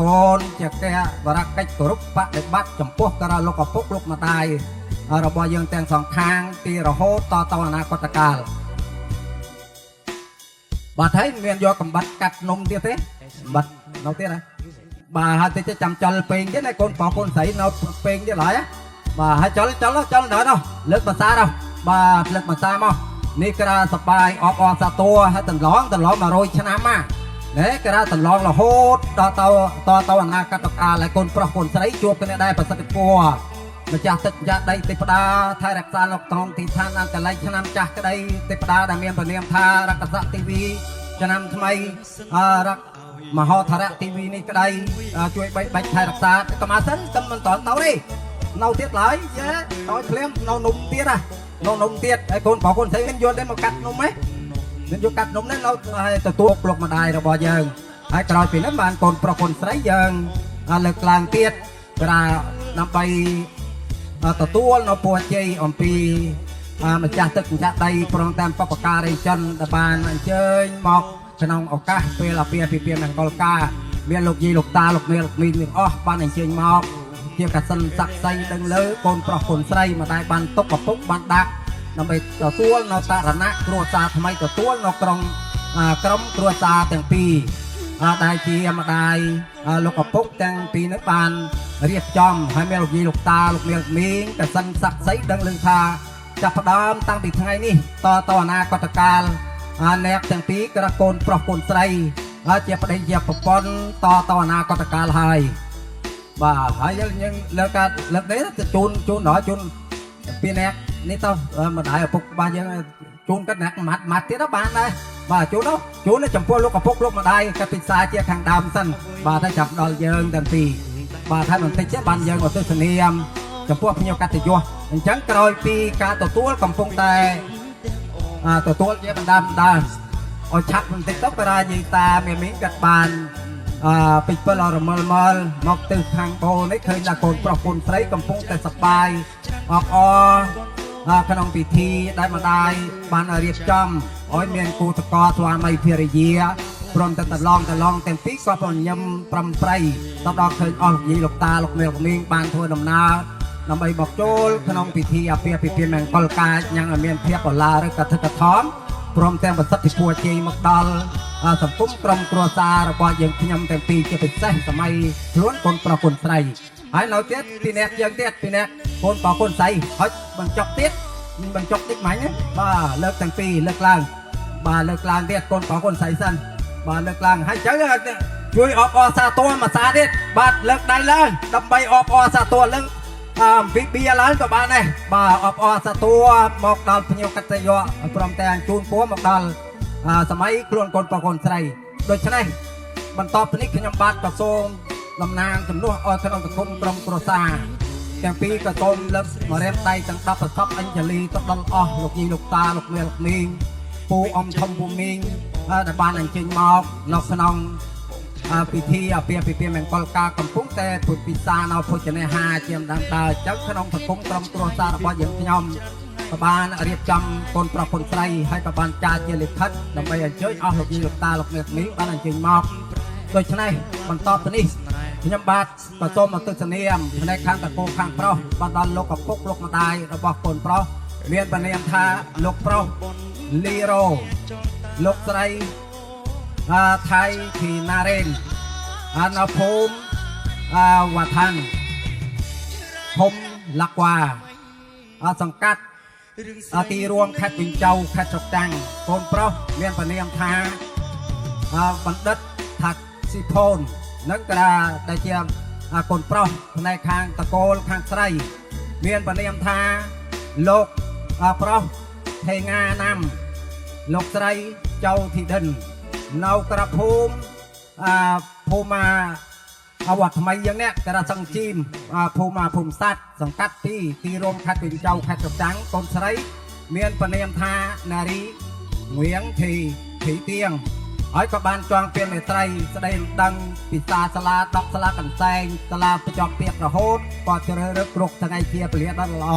Speaker 3: កូនជាកែវរកិច្ចគោរពបដិបត្តិចំពោះការលោកឪពុកលោកម្ដាយរបស់យើងទាំងសងខាងពីរហូតតទៅអនាគតកាលបាទហើយមានយកកំបាត់កាត់នំទៀតទេបាត់នៅទៀតណាបាទហើយទៅចាំចលពេងទៀតណាកូនប្រុសកូនស្រីនៅពេងទៀតឡើយបាទហើយចលដល់នោះលើកភាសាដល់បាទលើកភាសាមកនេះក្រាសបាយអបអសាតួហើយតន្លង100ឆ្នាំមកនេះក្រាតន្លងរហូតដល់ទៅអនាគតកាលហើយកូនប្រុសកូនស្រីជួបគ្នាដែរប្រសិទ្ធិពរម្ចាស់ទឹកចាស់ដីទេពតាថែរក្សានៅក្នុងទីឋានអន្តរល័យឆ្នាំចាស់ក្តីទេពតាដែលមានព្រះនាមថារកសៈទីវីឆ្នាំថ្មីរកមហោធរៈទីវីនេះក្តីជួយបាច់ថែរក្សាកម្មាសិនមិនតន់ទៅទេនៅទៀតឡើយដល់ភ្លាមនៅនំទៀតហើយកូនប្រុសកូនស្រីមិនយល់ទេមកកាត់នំហ៎
Speaker 5: មានយកកាត់នំនេះនៅទទួលប្លុកម្ដាយរបស់យើងហើយក្រោយពីនេះបានកូនប្រុសកូនស្រីយើងលើកឡើងទៀតថាដើម្បីទទួលនៅពរជ័យអំពីម្ចាស់ទឹកម្ចាស់ដីព្រមទាំងបព្វការីជនដែលបានអញ្ជើញមកក្នុងឱកាសពេលអាពាហ៍ពិពាហ៍មង្គលការមានលោកយាយលោកតាលោកមេលោកមីងទាំងអស់បានអញ្ជើញមកជាកសិនស័ក្តិសិទ្ធិដឹងលើកូនប្រុសកូនស្រីមកដែលបានទុកឪពុកបានដាក់ដើម្បីទទួលនៅតារណៈគ្រួសារថ្មីទទួលនៅក្រុមគ្រួសារទាំងពីរដែលជាម្ដាយលោកឪពុកទាំងពីរនេះបានរៀបចំហើយមានលោកយាយលោកតាលោកមេលោកមីងកសិនស័ក្តិសិទ្ធិដឹងលឺថាចាប់ផ្ដើមតាំងពីថ្ងៃនេះតអនាគតកាលអ្នកទាំងពីរគឺកូនប្រុសកូនស្រីហើយជាប្តីជាប្រពន្ធតអនាគតកាលហើយបាទហើយយើងលើកនេះទៅជូនដល់ជូនពីអ្នកនេះទៅម្ដាយឪពុករបស់យើងជូនគាត់អ្នកម៉ាត់ទៀតបានដែរបាទជូនចំពោះលោកឪពុកលោកម្ដាយកពិសាជាខាងដើមសិនបាទហើយចាប់ដល់យើងទាំងពីរបាទហើយបន្តិចទៀតបានយើងមកទស្សនាចំពោះភ្ញៀវកតញ្ញុអញ្ចឹងក្រោយពីការទទួលកំពុងតែទទួលជាបណ្ដាឲ្យឆាប់បន្តិចទៅបរាយាយតាមានកាត់បានពេជ្រពលរមលមកទៅខាងបូនេះឃើញថាកូនប្រុសកូនស្រីកំពុងតែសប្បាយអបអរក្នុងពិធីដែលម្ដាយបានរៀបចំឲ្យមានគូតកស្វាមីភរិយាព្រមទាំងតឡងទាំងពីរក៏ប្រញឹមប្រំប្រៃទៅដល់ឃើញអស់លោកយាយលោកតាលោកមេលោកមីងបានធ្វើដំណើរដើម្បីមកចូលក្នុងពិធីអាពាហ៍ពិពាហ៍មង្គលការយ៉ាងមានភាពបលាឬកថាកថមព្រមទាំងប្រសិទ្ធិពរជ័យមកដល់សង្គមក្រុមគ្រួសាររបស់យើងខ្ញុំទាំងពីរជាពិសេសសម័យខ្លួនកូនប្រុសកូនស្រីហើយនៅទៀតពីអ្នកយើងទៀតពីអ្នកកូនប្រុសកូនស្រីហើយបញ្ចុកទៀតមិញបាទលើកទាំងពីរលើកឡើងទៀតកូនប្រុសកូនស្រីសិនបាទលើកឡើងហើយចឹងជួយអបអរសាទរមួយសារទៀតបាទលើកដៃឡើងដើម្បីអបអរសាទរលើកអំពីបៀឡើងក៏បានដែរបាទអបអរសាទរមកដល់ភ្ញៀវកតញ្ញុព្រមទាំងជូនពរមកដល់សម័យខ្លួនកូនប្រុសកូនស្រីដូច្នេះបន្តពីនេះខ្ញុំបាទក៏សូមតំណាងជំនួសឲ្យក្នុងសង្គមក្រុមគ្រួសារទាំងពីរក៏សូមលើកមករៀបដៃទាំង10ប្រសពអញ្ជលីទៅដល់អស់លោកយាយលោកតាលោកមេលោកមីងពូអ៊ំធំពូមីងដែលបានអញ្ជើញមកនៅក្នុងពិធីអាពាហ៍ពិពាហ៍មង្គលការកំពុងតែពុទ្ធពិសានៅភោជនាហារជាម្ដងដើរចឹងក្នុងសង្គមក្រុមគ្រួសាររបស់យើងខ្ញុំក៏បានរៀបចំកូនប្រុសកូនស្រីហើយក៏បានចារជាលិខិតដើម្បីអញ្ជើញអស់លោកយាយលោកតាលោកមេមីបានអញ្ជើញមកដូច្នេះបន្តទៅនេះខ្ញុំបាទក៏សូមមកទស្សនាផ្នែកខាងតកូលខាងប្រុសបានដល់លោកឪពុកលោកម្ដាយរបស់កូនប្រុសមានបញ្នាមថាលោកប្រុសលីរ៉ូលោកស្រីថៃធីណារ៉េននៅភូមិវ៉ាថានភូមិឡាក់វ៉ាសង្កាត់ទីរួមខេត្តវិញchâuខេត្តស្រុកតាំងកូនប្រុសមានបញ្នាមថាបណ្ឌិតថាស៊ីផូននឹងក៏ដែលជាកូនប្រុសផ្នែកខាងតកូលខាងស្រីមានបញ្នាមថាលោកប្រុសថេងាណាំលោកស្រីchâuធីដិននៅក្រភូមិភូមិវត្តថ្មីយ៉ាងនេះក៏សង្ជីមភូមិសាត់សង្កាត់ទីរួមខេត្តវិញchâuខេត្តស្រុកតាំងកូនស្រីមានបញ្នាមថានារីងៀងធីទៀងហើយក៏បានចងពៀនមេត្រីស្ដីដឹងពីសាសាលា10សាលាកន្សែងសាលាប្រចាំពាក្យរហូតក៏ជ្រើសរើសគ្រប់ថ្ងៃជាពលាដល់ល្អ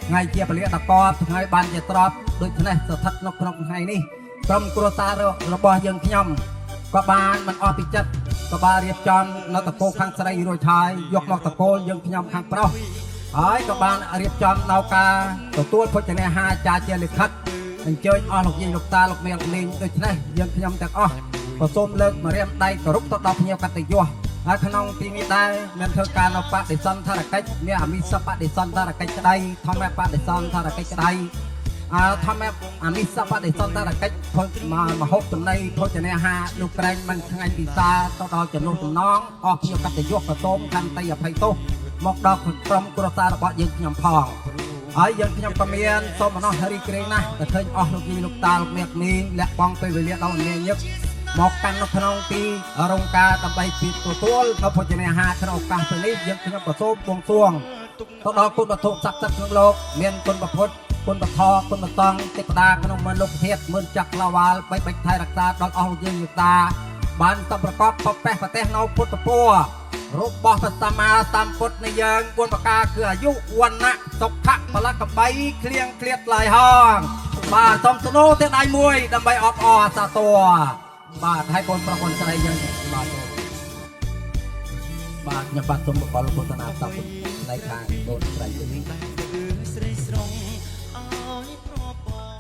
Speaker 5: ថ្ងៃជាពលាដល់កបថ្ងៃបានជាទ្របដូច្នេះស្ថិតនៅក្នុងថ្ងៃនេះក្រុមគ្រួសាររបស់យើងខ្ញុំក៏បានមិនអស់ពីចិត្តក៏បានរៀបចំនៅតកូលខាងស្រីរួចហើយយកមកតកូលយើងខ្ញុំខាងប្រុសហើយក៏បានរៀបចំនៅការទទួលភោជនាហារចាជាលិខិតអញ្ជើញអស់លោកយាយលោកតាលោកមេលោកមីងដូច្នេះយើងខ្ញុំទាំងអស់ក៏សូមលើកមករៀបដៃគោរពទៅដល់ភ្ញៀវកតញ្ញុហើយក្នុងទីនេះដែរមានធ្វើការនៅបដិសន្ធរកិច្ចមានអមិសបដិសន្ធរកិច្ចក្តីធម្មបដិសន្ធរកិច្ចក្តីធម្មអមិសបដិសន្ធរកិច្ចមហូបចំណីភោជនាហារលោកក្រែងមិនថ្ងៃពិសាទៅដល់ចំនួនតំណងអស់ភ្ញៀវកតញ្ញុក៏សូមខន្តីអភ័យទោសមកដល់ក្រុមគ្រួសាររបស់យើងខ្ញុំផងហើយយើងខ្ញុំក៏មានសូមអំណររីករាយណាស់ដែលឃើញអស់លោកយាយលោកតាលោកអ្នកមីងលាក់បងពេលវេលាដល់នាងញឹកមកកាន់នៅក្នុងទីរោងការដើម្បីពីទទួលនៅភោជនាហារក្នុងឱកាសពេលនេះយើងខ្ញុំក៏សូមបួងសួងទៅដល់គុណវត្ថុស័ក្តិសិទ្ធិក្នុងលោកមានគុណប្រពុត
Speaker 3: គុណបថគុណបតងទេវតាក្នុងមលោកធាតុមើលចាក់ឡាវ៉ាល់បីបិចថៃរក្សាដល់អស់យើងយុតាបានតប្រកបបបេះប្រទេសនៅពុទ្ធពររបស់ព្រះសម្មាសម្ពុទ្ធនៃយើងគុណបកាគឺអាយុវណ្ណៈសុខៈបលកបីគ្លៀងគ្លៀតឡាយហងបាទសូមសនោទេដៃមួយដើម្បីអបអរសាទរបាទហើយកូនប្រុសកូនស្រីយើងបាទខ្ញុំបាទសូមបកលពុទ្ធនាតាមផ្នែកខាងកូនស្រីយើងនេះ
Speaker 1: ស្រីស្រងឲ្យប្រពន្ធ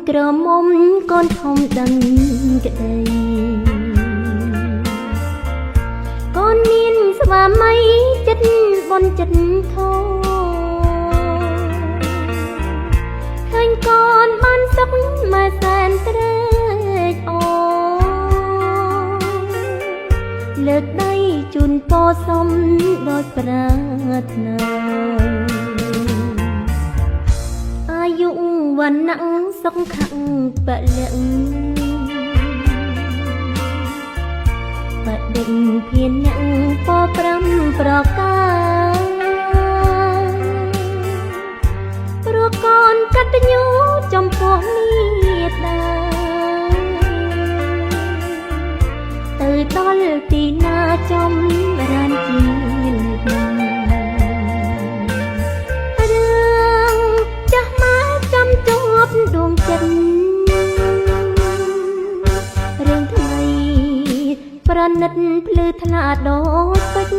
Speaker 4: ក្រមុំកូនធំដឹងក្តីកូនមានស្វាមីចិត្តបនចិត្តធោឃើញកូនបានសុខមកសែនត្រេកអរលើកដៃជូនពរសុំដោយប្រាថ្នាអាយុវណ្ណៈសុខខៈពលៈបដិញភានៈព5ប្រការព្រោះកូនកតញ្ញូចំពោះមេត្តា ចំរានជារឿងចាស់មកចំជាប់ដួងចិត្តរឿងថ្មីប្រណិតភ្លឺថ្លាដូចពេជ្រ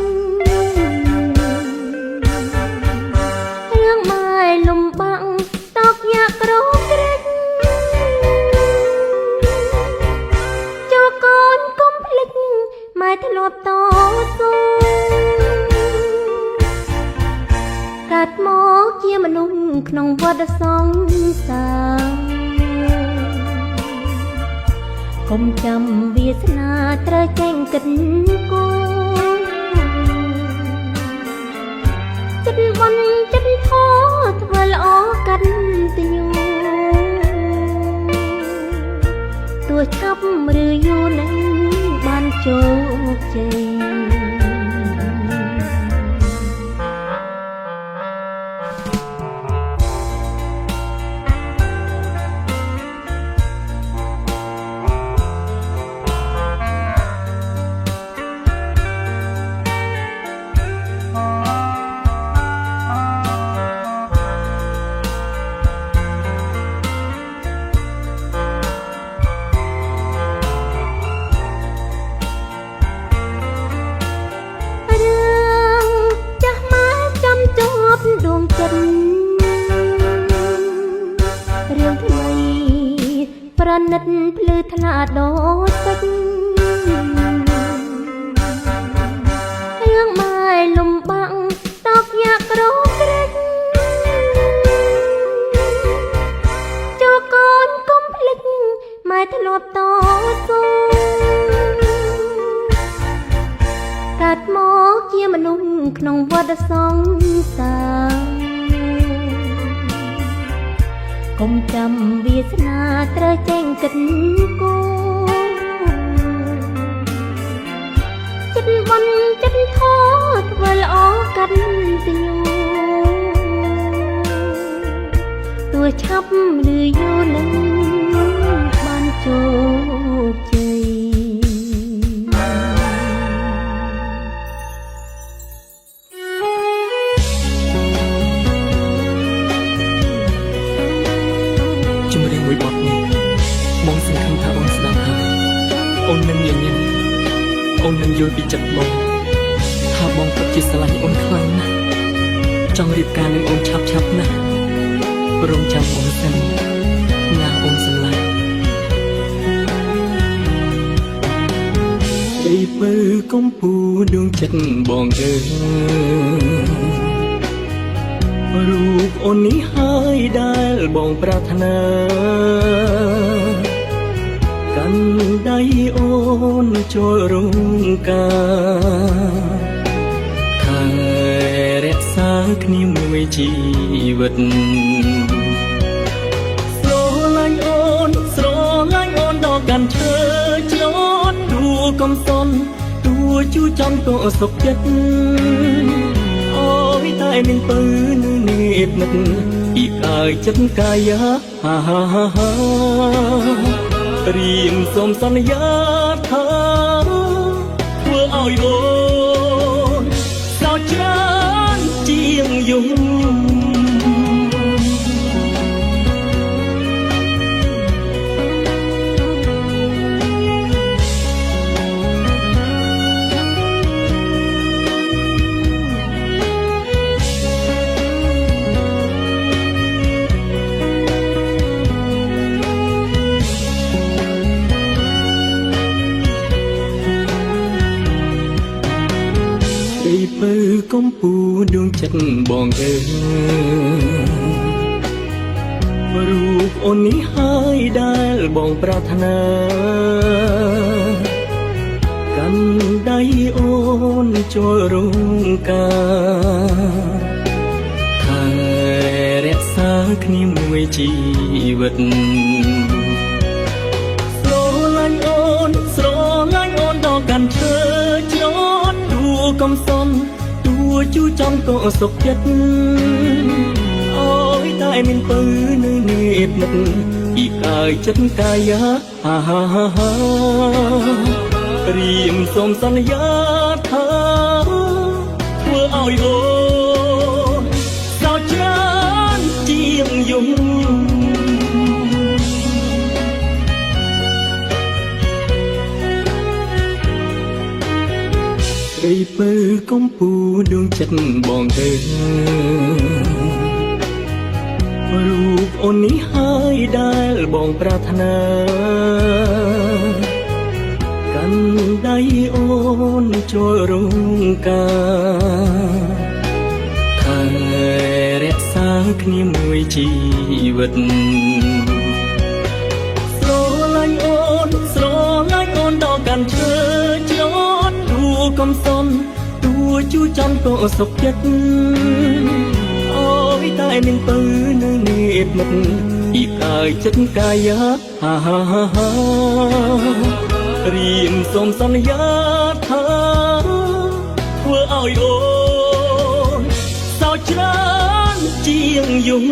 Speaker 4: រឿងម៉ែលំបាំងតោកយ៉ាក្រោកក្រេចចូលកូនកុំភ្លេចម៉ែធ្លាប់តស៊ូកើតមកជាមនុស្សក្នុងវដ្តសង្សារកុំចាំវាសនាត្រូវចេញគិតគូចិត្តបន់ចិត្តធោធ្វើល្អកាត់ទញូទោះឆាប់ឬយូរនឹងបានជោគជ័យដួងចិត្តរឿងថ្មីប្រណិតភ្លឺថ្លាដូចពេជ្ររឿងម៉ែលំបាំងតោកយ៉ាក្រោកក្រេចចូលកូនកុំភ្លេចម៉ែធ្លាប់តស៊ូកើតមកជាមនុស្សក្នុងវដ្តសង្សារកុំចាំវាសនាត្រូវចេញគិតគូចិត្តបន់ចិត្តធោធ្វើល្អកាត់ទញូទោះឆាប់ឬយូរនឹងបានជោគជ័យ
Speaker 6: មួយបទនេះបងសង្ឃឹមថាអូនស្ដាប់ហើយអូននឹងញញឹមអូននឹងយល់ពីចិត្តបងថាបងពិតជាស្រឡាញ់អូនខ្លាំងណាស់ចង់រៀបការនឹងអូនឆាប់ណាស់រងចាំអូនសិនណាអូនសម្លាញ់ដៃពើកំពូដួងចិត្តបងអើយរូបអូននេះហើយដែលបងប្រាថ្នាកាន់ដៃអូនចូលរងការថែរក្សាគ្នាមួយជីវិតស្រឡាញ់អូនដល់កាន់ឈើជ្រនទួកំសនទួជួចំក៏សុខចិត្តអូយតែមានពើនេះនឹកពីកាយចិត្តកាយារៀមសូមសន្យាថាធ្វើឲ្យអូនសោកច្រើនជាងយំពើកំពូដួងចិត្តបងអើយរូបអូននេះហើយដែលបងប្រាថ្នាកាន់ដៃអូនចូលរងការថែរក្សាគ្នាមួយជីវិតស្រឡាញ់អូនដល់កាន់ឈើជ្រនទួកំសនទួជួចំក៏សុខចិត្តអូយតែមានពើនេះនឹកពីកាយចិត្តកាយារៀមសូមសន្យា ឲ្យអូនសោកច្រើនជាងយំរីពើកំពូដួងចិត្តបងទៅរូបអូននេះហើយដែលបងប្រាថ្នាកាន់ដៃអូនចូលរងការថែរក្សាគ្នាមួយជីវិតស្រឡាញ់អូនដល់កាន់ឈើជន់ទូកំសុំទូជួចំក៏សុខចិត្តអូយតែនឹងពើនៅនេះមិត្តពីកាយចិត្តកាយហាហាហារៀមសូមសន្យាថាធ្វើឲ្យអូនសោកច្រើនជាងយំ